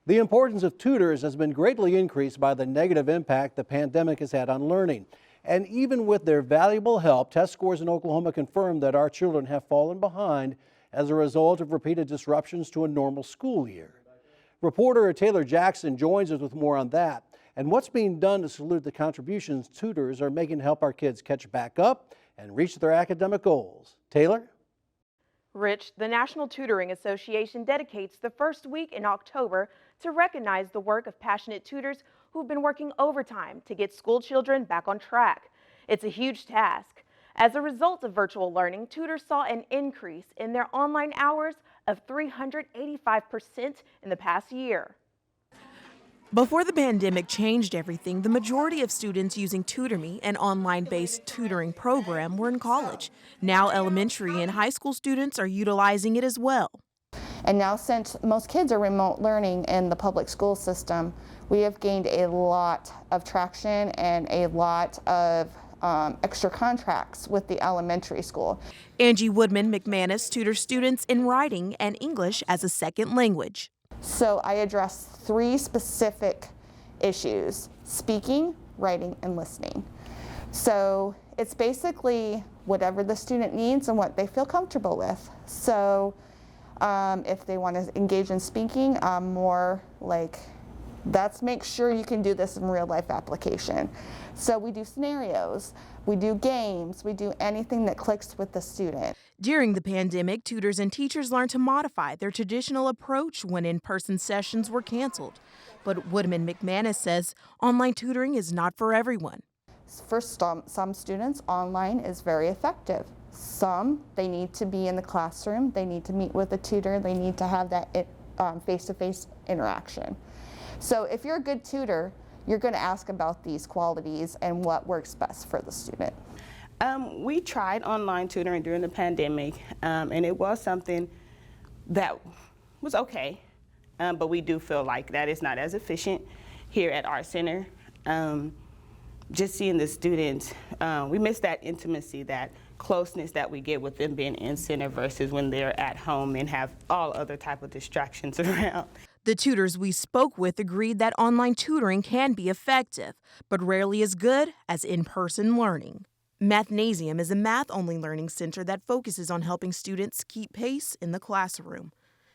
The importance of tutors has been greatly increased by the negative impact the pandemic has had on learning. And even with their valuable help, test scores in Oklahoma confirm that our children have fallen behind as a result of repeated disruptions to a normal school year. Reporter Taylor Jackson joins us with more on that and what's being done to salute the contributions tutors are making to help our kids catch back up and reach their academic goals. Taylor? Rich, the National Tutoring Association dedicates the first week in October to recognize the work of passionate tutors who've been working overtime to get school children back on track. It's a huge task. As a result of virtual learning, tutors saw an increase in their online hours of 385% in the past year. Before the pandemic changed everything, the majority of students using TutorMe, an online-based tutoring program, were in college. Now elementary and high school students are utilizing it as well. And now, since most kids are remote learning in the public school system, we have gained a lot of traction and a lot of extra contracts with the elementary school. Angie Woodman McManus tutors students in writing and English as a second language. So I address 3 specific issues: speaking, writing, and listening. So it's basically whatever the student needs and what they feel comfortable with. So if they want to engage in speaking, I'm more like, let's make sure you can do this in real life application. So we do scenarios, we do games, we do anything that clicks with the student. During the pandemic, tutors and teachers learned to modify their traditional approach when in-person sessions were canceled. But Woodman McManus says online tutoring is not for everyone. For some students, online is very effective. Some, they need to be in the classroom, they need to meet with a tutor, they need to have that face-to-face interaction. So if you're a good tutor, you're going to ask about these qualities and what works best for the student. We tried online tutoring during the pandemic, and it was something that was okay, but we do feel like that is not as efficient here at our center. Just seeing the students, we miss that intimacy, that closeness that we get with them being in center versus when they're at home and have all other type of distractions around. The tutors we spoke with agreed that online tutoring can be effective, but rarely as good as in-person learning. Mathnasium is a math-only learning center that focuses on helping students keep pace in the classroom.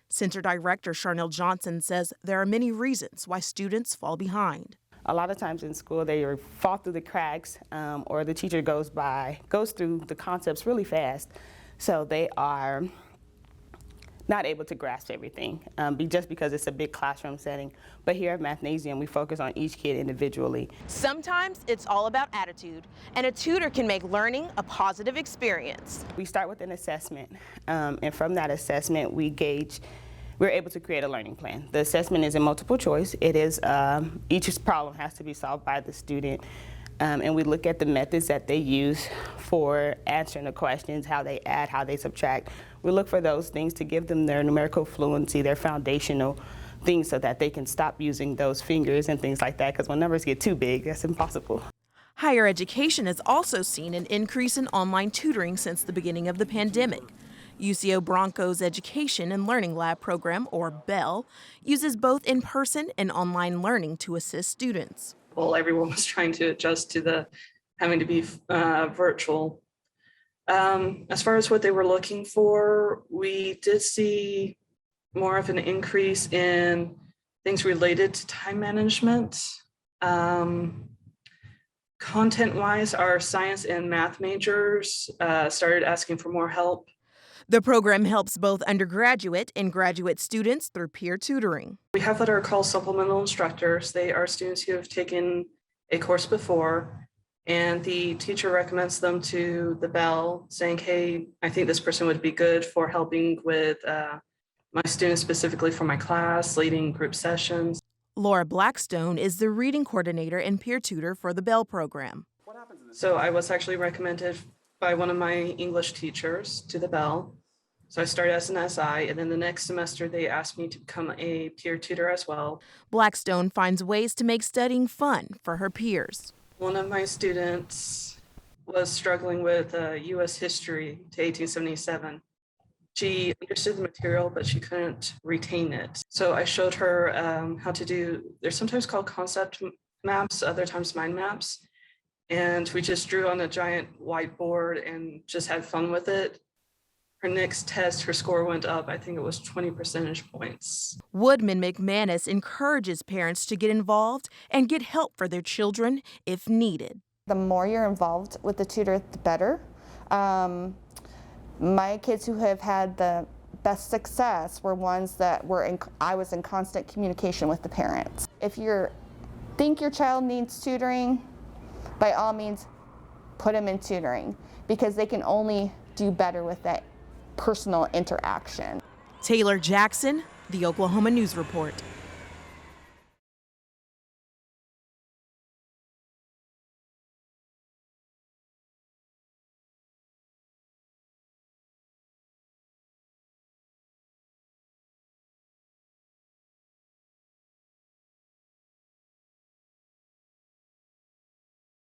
Center Director Charnel Johnson says there are many reasons why students fall behind. A lot of times in school they fall through the cracks, or the teacher goes through the concepts really fast, so they are not able to grasp everything just because it's a big classroom setting. But here at Mathnasium, we focus on each kid individually. Sometimes it's all about attitude, and a tutor can make learning a positive experience. We start with an assessment, and from that assessment we're able to create a learning plan. The assessment is in multiple choice. It is each problem has to be solved by the student. And we look at the methods that they use for answering the questions, how they add, how they subtract. We look for those things to give them their numerical fluency, their foundational things, so that they can stop using those fingers and things like that, because when numbers get too big, that's impossible. Higher education has also seen an increase in online tutoring since the beginning of the pandemic. UCO Bronco's Education and Learning Lab program, or BELL, uses both in-person and online learning to assist students. Well, everyone was trying to adjust to the having to be virtual. As far as what they were looking for, we did see more of an increase in things related to time management. Content-wise, our science and math majors started asking for more help. The program helps both undergraduate and graduate students through peer tutoring. We have what are called supplemental instructors. They are students who have taken a course before, and the teacher recommends them to the BELL, saying, hey, I think this person would be good for helping with my students, specifically for my class, leading group sessions. Laura Blackstone is the reading coordinator and peer tutor for the BELL program. So I was actually recommended by one of my English teachers to the BELL. So I started as an SI, and then the next semester they asked me to become a peer tutor as well. Blackstone finds ways to make studying fun for her peers. One of my students was struggling with U.S. history to 1877. She understood the material, but she couldn't retain it. So I showed her how to do, they're sometimes called concept maps, other times mind maps. And we just drew on a giant whiteboard and just had fun with it. Her next test, her score went up. I think it was 20 percentage points. Woodman McManus encourages parents to get involved and get help for their children if needed. The more you're involved with the tutor, the better. My kids who have had the best success were ones that I was in constant communication with the parents. If you think your child needs tutoring, by all means, put them in tutoring, because they can only do better with that personal interaction. Taylor Jackson, The Oklahoma News Report.